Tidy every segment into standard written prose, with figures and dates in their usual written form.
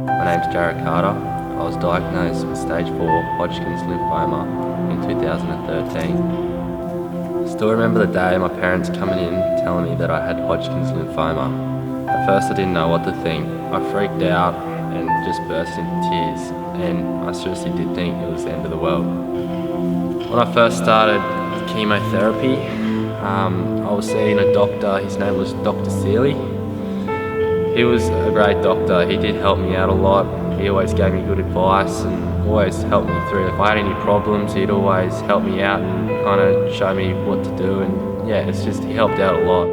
My name's Jarrad. I was diagnosed with stage 4 Hodgkin's lymphoma in 2013. I still remember the day my parents coming in telling me that I had Hodgkin's lymphoma. At first I didn't know what to think. I freaked out and just burst into tears, and I seriously did think it was the end of the world. When I first started chemotherapy, I was seeing a doctor. His name was Dr. Seeley. He was a great doctor. He did help me out a lot. He always gave me good advice and always helped me through. If I had any problems, he'd always help me out and kind of show me what to do. And yeah, he helped out a lot.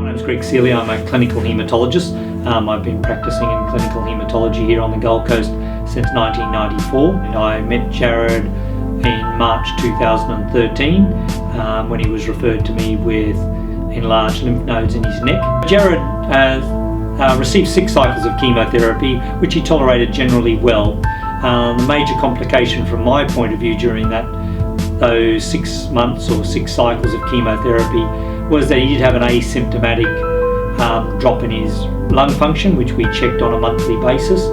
My name's Greg Seeley. I'm a clinical haematologist. I've been practicing in clinical haematology here on the Gold Coast since 1994. I met Jarrad in March 2013 when he was referred to me with enlarged lymph nodes in his neck. Jarrad received 6 cycles of chemotherapy, which he tolerated generally well. The major complication from my point of view during those 6 months or 6 cycles of chemotherapy was that he did have an asymptomatic drop in his lung function, which we checked on a monthly basis.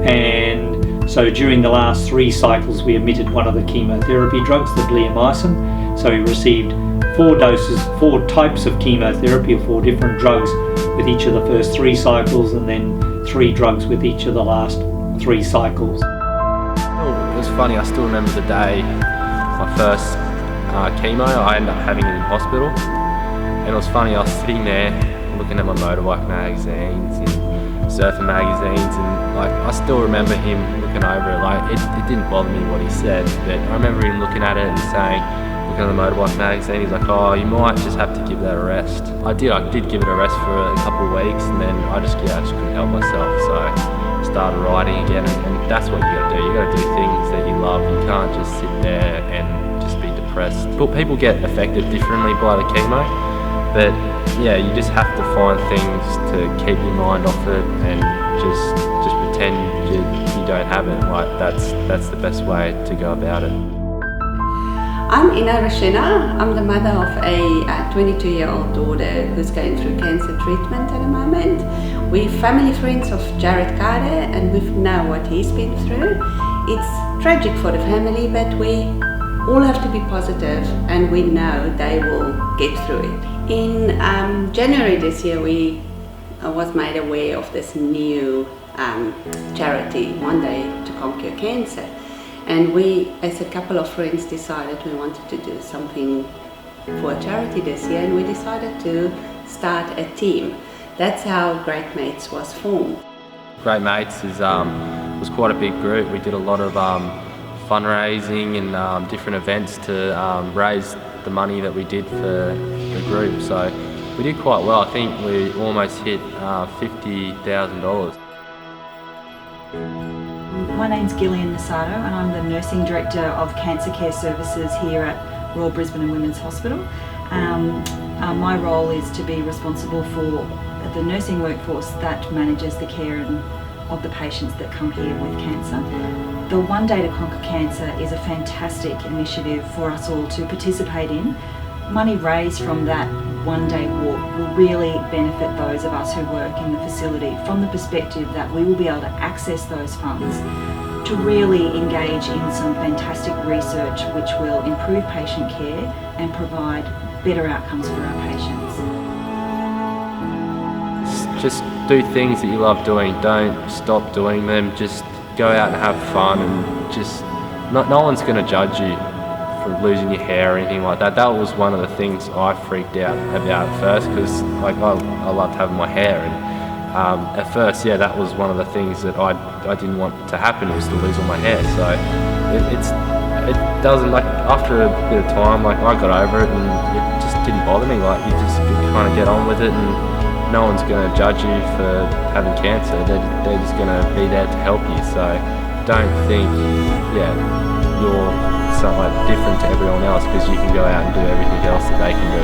And so during the last 3 cycles we omitted one of the chemotherapy drugs, the bleomycin. So he received 4 types of chemotherapy, or 4 different drugs with each of the first 3 cycles, and then 3 drugs with each of the last 3 cycles. It was funny, I still remember the day my first chemo I ended up having it in hospital. And it was funny, I was sitting there looking at my motorbike magazines and surfing magazines, and I still remember him looking over it. It didn't bother me what he said, but I remember him looking at it and saying, looking at the motorbike magazine, he's like, oh, you might just have to give that a rest. I did give it a rest for a couple of weeks, and then I just couldn't help myself, so I started writing again, and that's what you gotta do. You gotta do things that you love. You can't just sit there and just be depressed. But people get affected differently by the chemo, but yeah, you just have to find things to keep your mind off it and just pretend you don't have it. That's the best way to go about it. I'm Ina Rashena. I'm the mother of a 22-year-old daughter who's going through cancer treatment at the moment. We're family friends of Jarrad, and we know what he's been through. It's tragic for the family, but we all have to be positive, and we know they will get through it. In January this year, I was made aware of this new charity, One Day to Conquer Cancer. And we, as a couple of friends, decided we wanted to do something for a charity this year, and we decided to start a team. That's how Great Mates was formed. Great Mates was quite a big group. We did a lot of fundraising and different events to raise the money that we did for the group. So we did quite well. I think we almost hit $50,000. My name's Gillian Nasato, and I'm the Nursing Director of Cancer Care Services here at Royal Brisbane and Women's Hospital. My role is to be responsible for the nursing workforce that manages the care of the patients that come here with cancer. The One Day to Conquer Cancer is a fantastic initiative for us all to participate in. Money raised from that one-day walk will really benefit those of us who work in the facility, from the perspective that we will be able to access those funds to really engage in some fantastic research which will improve patient care and provide better outcomes for our patients. Just do things that you love doing. Don't stop doing them. Just go out and have fun, and just no one's going to judge you for losing your hair or anything like that. That was one of the things I freaked out about first, because I loved having my hair, and at first, yeah, that was one of the things that I didn't want to happen, was to lose all my hair. So it doesn't, after a bit of time, I got over it, and it just didn't bother me. You just kind of get on with it, and no one's going to judge you for having cancer. They're just going to be there to help you. So don't think, you're something different to everyone else, because you can go out and do everything else that they can do.